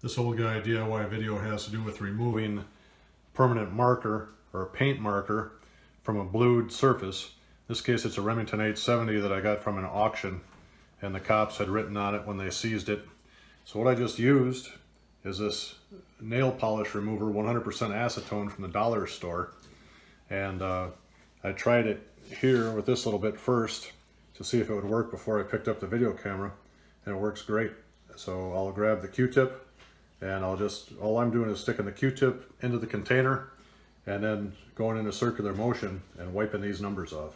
This old guy DIY video has to do with removing permanent marker or paint marker from a blued surface. In this case it's a Remington 870 that I got from an auction, and the cops had written on it when they seized it. So what I just used is this nail polish remover, 100% acetone from the dollar store, and I tried it here with this little bit first to see if it would work before I picked up the video camera, and it works great. So I'll grab the Q-tip, and all I'm doing is sticking the Q-tip into the container and then going in a circular motion and wiping these numbers off.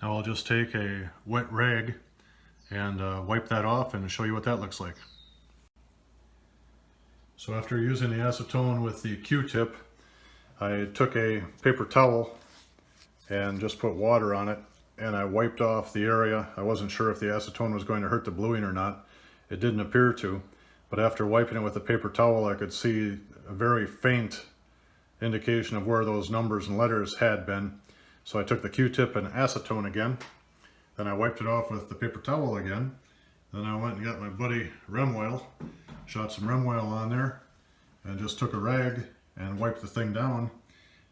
Now I'll just take a wet rag and wipe that off and show you what that looks like. So after using the acetone with the Q-tip, I took a paper towel and just put water on it, and I wiped off the area. I wasn't sure if the acetone was going to hurt the bluing or not. It didn't appear to, but after wiping it with the paper towel, I could see a very faint indication of where those numbers and letters had been. So I took the Q-tip and acetone again, then I wiped it off with the paper towel again, then I went and got my buddy Rem oil, shot some Rem oil on there, and just took a rag and wiped the thing down,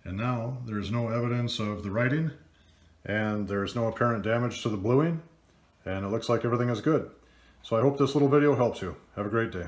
and now there's no evidence of the writing, and there's no apparent damage to the bluing, and it looks like everything is good. So I hope this little video helps you. Have a great day.